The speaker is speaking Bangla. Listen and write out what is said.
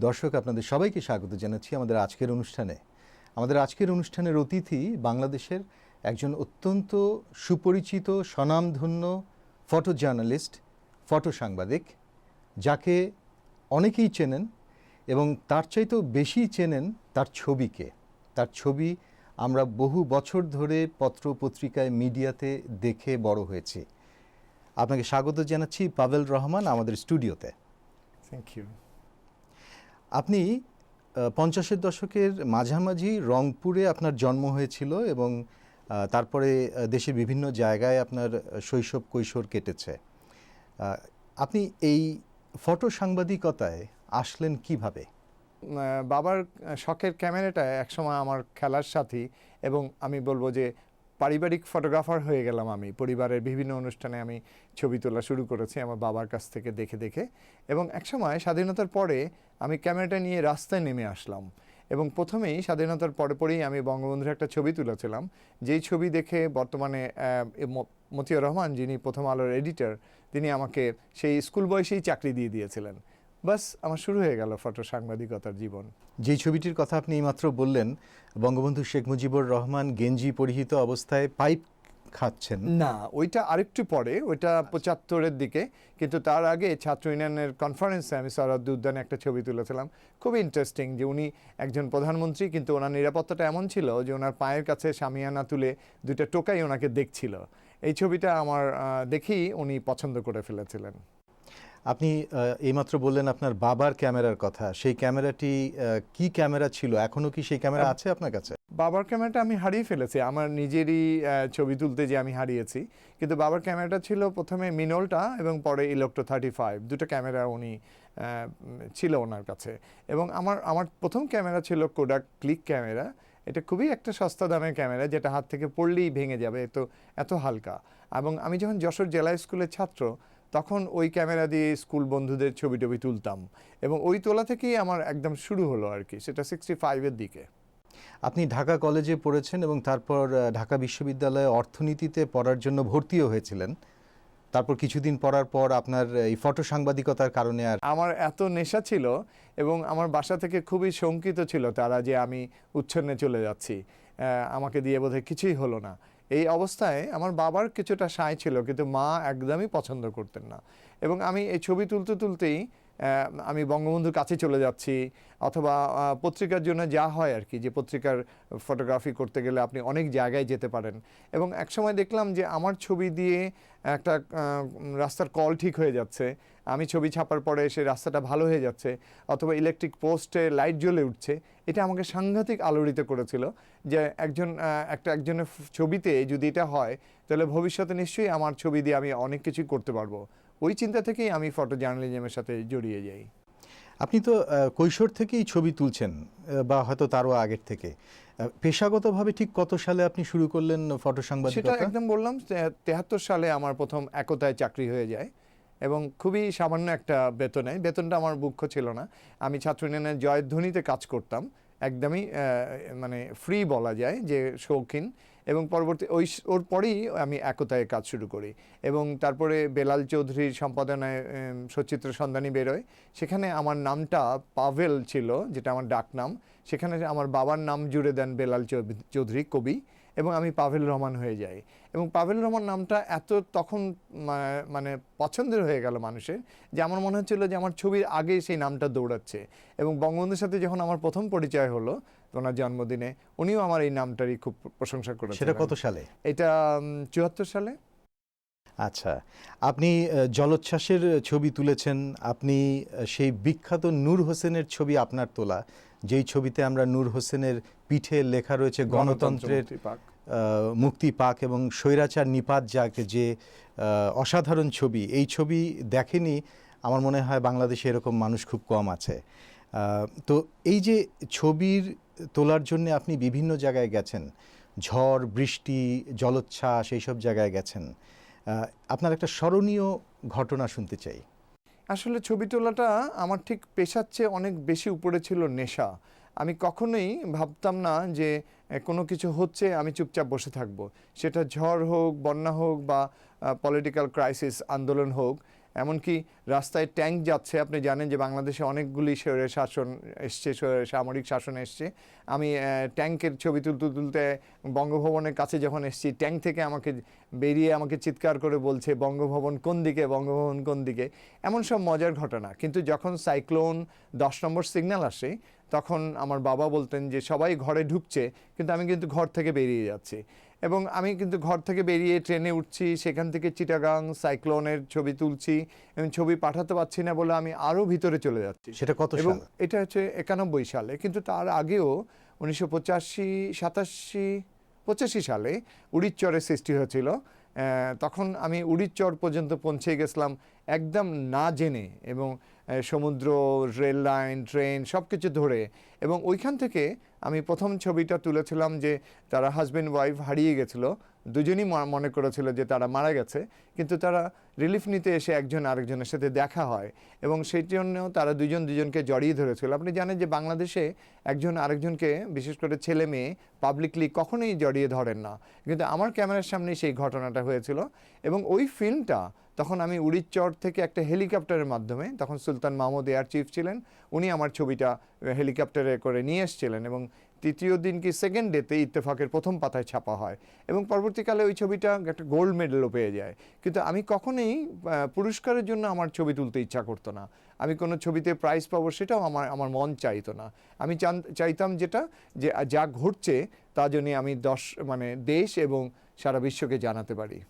দর্শক, আপনাদের সবাইকে স্বাগত জানাচ্ছি আমাদের আজকের অনুষ্ঠানের অতিথি বাংলাদেশের একজন অত্যন্ত সুপরিচিত স্বনামধন্য ফটো জার্নালিস্ট, ফটো সাংবাদিক, যাকে অনেকেই চেনেন এবং তার চাইতেও বেশি চেনেন তার ছবিকে। তার ছবি আমরা বহু বছর ধরে পত্র পত্রিকায় মিডিয়াতে দেখে বড় হয়েছি। আপনাকে স্বাগত জানাচ্ছি পাভেল রহমান আমাদের স্টুডিওতে। Thank you. আপনি 50-এর দশকের মাঝামাঝি রংপুরে আপনার জন্ম হয়েছিল এবং তারপরে দেশের বিভিন্ন জায়গায় আপনার শৈশব কৈশোর কেটেছে। আপনি এই ফটো সাংবাদিকতায় আসলেন কিভাবে? বাবার শখের ক্যামেরাটা একসময় আমার খেলার সাথী, এবং আমি বলবো যে পারিবারিক ফটোগ্রাফার হয়ে গেলাম। আমি পরিবারের বিভিন্ন অনুষ্ঠানে আমি ছবি তোলা শুরু করেছি আমার বাবার কাছ থেকে দেখে দেখে, এবং একসময় স্বাধীনতার পরে আমি ক্যামেরাটা নিয়ে রাস্তায় নেমে আসলাম। এবং প্রথমেই স্বাধীনতার পরেই আমি বঙ্গবন্ধুর একটা ছবি তুলেছিলাম, যেই ছবি দেখে বর্তমানে মতিউর রহমান, যিনি প্রথম আলোর এডিটর, তিনি আমাকে সেই স্কুল বয়সেই চাকরি দিয়ে দিয়েছিলেন। বাস আমার শুরু হয়ে গেল ফটো সাংবাদিকতার জীবন। যেই ছবিটির কথা আপনি এইমাত্র বললেন, বঙ্গবন্ধু শেখ মুজিবুর রহমান গেঞ্জি পরিহিত অবস্থায় পাইপ খাচ্ছেন। না, ওইটা আরেকটু পরে, ওইটা 75-এর দিকে। কিন্তু তার আগে ছাত্র ইউনিয়নের কনফারেন্সে আমি সরহদ্দি উদ্যানে একটা ছবি তুলেছিলাম। খুবই ইন্টারেস্টিং যে উনি একজন প্রধানমন্ত্রী, কিন্তু ওনার নিরাপত্তাটা এমন ছিল যে ওনার পায়ের কাছে শামিয়ানা তুলে দুইটা টোকাই ওনাকে দেখছিল। এই ছবিটা আমার দেখেই উনি পছন্দ করে ফেলেছিলেন। আপনি এইমাত্র বললেন আপনার বাবার ক্যামেরার কথা। সেই ক্যামেরাটি কি ক্যামেরা ছিল? এখনো কি সেই ক্যামেরা আছে আপনার কাছে? বাবার ক্যামেরাটা আমি হারিয়ে ফেলেছি। আমার নিজেরই ছবি তুলতে যে আমি হারিয়েছি। কিন্তু বাবার ক্যামেরাটা ছিল প্রথমে মিনোলটা এবং পরে ইলেকট্রো 35, দুটো ক্যামেরা উনি ছিল ওনার কাছে। এবং আমার প্রথম ক্যামেরা ছিল কোডাক ক্লিক ক্যামেরা। এটা খুবই একটা সস্তা দামের ক্যামেরা, যেটা হাত থেকে পড়লেই ভেঙে যাবে, এত হালকা। এবং আমি যখন যশোর জেলা স্কুলের ছাত্র, তখন ওই ক্যামেরা দিয়ে স্কুল বন্ধুদের ছবি টবি তুলতাম, এবং ওই তোলা থেকেই আমার একদম শুরু হলো আর কি, সেটা 65-এর দিকে। আপনি ঢাকা কলেজে পড়েছেন এবং তারপর ঢাকা বিশ্ববিদ্যালয়ে অর্থনীতিতে পড়ার জন্য ভর্তিও হয়েছিলেন। তারপর কিছুদিন পড়ার পর আপনার এই ফটো সাংবাদিকতার কারণে আমার এত নেশা ছিল, এবং আমার বাসা থেকে খুবই শঙ্কিত ছিল তারা যে আমি উচ্ছন্নে চলে যাচ্ছি, আমাকে দিয়ে বোধহয় কিছুই হলো না। এই অবস্থায় আমার বাবার কিছুটা সায় ছিল, কিন্তু মা একদমই পছন্দ করতেন না। এবং আমি এই ছবি তুলতে তুলতেই আমি বঙ্গবন্ধুর কাছে চলে যাচ্ছি, অথবা পত্রিকার জন্য যা হয় আর কি, যে পত্রিকার ফটোগ্রাফি করতে গেলে আপনি অনেক জায়গায় যেতে পারেন। এবং একসময় দেখলাম যে আমার ছবি দিয়ে একটা রাস্তার কল ঠিক হয়ে যাচ্ছে, আমি ছবি ছাপার পরে সেই রাস্তাটা ভালো হয়ে যাচ্ছে, অথবা ইলেকট্রিক পোস্টে লাইট জ্বলে উঠছে। এটা আমাকে সাংঘাতিক আলোড়িত করেছিল যে একজনের ছবিতে যদি এটা হয়, তাহলে ভবিষ্যতে নিশ্চয়ই আমার ছবি দিয়ে আমি অনেক কিছুই করতে পারবো। ওই চিন্তা থেকেই আমি ফটো জার্নালিজমের সাথে জড়িয়ে যাই। আপনি তো কৈশোর থেকেই ছবি তুলছেন, বা হয়তো তারও আগের থেকে। পেশাগতভাবে ঠিক কত সালে আপনি শুরু করলেন ফটো সাংবাদিকতা? সেটা একদম বললাম 73 সালে আমার প্রথম একতায় চাকরি হয়ে যায়, এবং খুবই সামান্য একটা বেতনে। বেতনটা আমার মুখ্য ছিল না। আমি ছাত্র ইউনিয়নের জয়ধ্বনিতে কাজ করতাম, একদমই মানে ফ্রি বলা যায়, যে শৌখিন। এবং পরবর্তী ওর পরেই আমি একতায় কাজ শুরু করি, এবং তারপরে বেলাল চৌধুরীর সম্পাদনায় সচিত্র সন্ধানী বেরোয়। সেখানে আমার নামটা পাভেল ছিল, যেটা আমার ডাক নাম। সেখানে আমার বাবার নাম জুড়ে দেন বেলাল চৌধুরী কবি, এবং আমি পাভেল রহমান হয়ে যাই। এবং পাভেল রহমান নামটা তখন মানে পছন্দের হয়ে গেল মানুষের, যে আমার মনে হচ্ছিল যে আমার ছবির আগে সেই নামটা দৌড়াচ্ছে। এবং বঙ্গবন্ধুর সাথে যখন আমার প্রথম পরিচয় হলো ওনার জন্মদিনে, উনিও আমার এই নামটারই খুব প্রশংসা করেছেন। সেটা কত সালে? এটা 74 সালে। আচ্ছা, আপনি জলোচ্ছ্বাসের ছবি তুলেছেন। আপনি সেই বিখ্যাত নূর হোসেনের ছবি আপনার তোলা, যেই ছবিতে আমরা নূর হোসেনের পিঠে লেখা রয়েছে গণতন্ত্রের মুক্তি পাক, এবং স্বৈরাচার নিপাত যাক, যে অসাধারণ ছবি। এই ছবি দেখেনি আমার মনে হয় বাংলাদেশে এরকম মানুষ খুব কম আছে। তো এই যে ছবির তোলার জন্য আপনি বিভিন্ন জায়গায় গেছেন, ঝড় বৃষ্টি জলোচ্ছ্বাস এইসব জায়গায় গেছেন, আপনার একটা স্মরণীয় ঘটনা শুনতে চাই। আসলে ছবি তোলাটা আমার ঠিক পেশার চেয়ে অনেক বেশি উপরে ছিল নেশা। আমি কখনোই ভাবতাম না যে কোনো কিছু হচ্ছে আমি চুপচাপ বসে থাকবো, সেটা ঝড় হোক, বন্যা হোক, বা পলিটিক্যাল ক্রাইসিস, আন্দোলন হোক। এমনকি রাস্তায় ট্যাঙ্ক যাচ্ছে, আপনি জানেন যে বাংলাদেশে অনেকগুলি স্বৈর শাসন এসছে, সামরিক শাসন এসছে। আমি ট্যাঙ্কের ছবি তুলতে তুলতে বঙ্গভবনের কাছে যখন এসেছি, ট্যাঙ্ক থেকে আমাকে বেরিয়ে আমাকে চিৎকার করে বলছে বঙ্গভবন কোন দিকে, বঙ্গভবন কোন দিকে, এমন সব মজার ঘটনা। কিন্তু যখন সাইক্লোন 10 নম্বর সিগন্যাল আসে, তখন আমার বাবা বলতেন যে সবাই ঘরে ঢুকছে, কিন্তু আমি কিন্তু ঘর থেকে বেরিয়ে যাচ্ছি। এবং আমি কিন্তু ঘর থেকে বেরিয়ে ট্রেনে উঠছি, সেখান থেকে চিটাগাং সাইক্লোনের ছবি তুলছি, এবং ছবি পাঠাতে পারছি না বলে আমি আরও ভিতরে চলে যাচ্ছি। সেটা কত এবং সাল? এটা হচ্ছে 91 সালে। কিন্তু তার আগেও 1985 সালে উড়িদচরের সৃষ্টি হয়েছিল। তখন আমি উড়িদচর পর্যন্ত পৌঁছে গেছিলাম একদম না জেনে, এবং সমুদ্র, রেল লাইন, ট্রেন সব কিছু ধরে। এবং ওইখান থেকে আমি প্রথম ছবিটা তুলেছিলাম যে তারা হাজব্যান্ড ওয়াইফ হারিয়ে গেছিল, দুজনই মনে করেছিল যে তারা মারা গেছে, কিন্তু তারা রিলিফ নিতে এসে একজন আরেকজনের সাথে দেখা হয়, এবং সেই জন্য তারা দুজনকে জড়িয়ে ধরেছিল। আপনি জানেন যে বাংলাদেশে একজন আরেকজনকে, বিশেষ করে ছেলে মেয়ে, পাবলিকলি কখনোই জড়িয়ে ধরেন না, কিন্তু আমার ক্যামেরার সামনে সেই ঘটনাটা হয়েছিল। এবং ওই ফিল্মটা তখন আমি উড়িদচর থেকে একটা হেলিকপ্টারের মাধ্যমে, তখন সুলতান মাহমুদ এয়ার চিফ ছিলেন, উনি আমার ছবিটা হেলিকপ্টারে করে নিয়ে এসেছিলেন, এবং তৃতীয় দিন কি সেকেন্ড ডেতে ইত্তেফাকের প্রথম পাতায় ছাপা হয়, এবং পরবর্তীকালে ওই ছবিটা একটা গোল্ড মেডেলও পেয়ে যায়। কিন্তু আমি কখনোই পুরস্কারের জন্য আমার ছবি তুলতে ইচ্ছা করতো না, আমি কোনো ছবিতে প্রাইজ পাবো সেটাও আমার মন চাইতো না। আমি চাইতাম যেটা, যে যা ঘটছে তা জন্য আমি দেশ এবং সারা বিশ্বকে জানাতে পারি।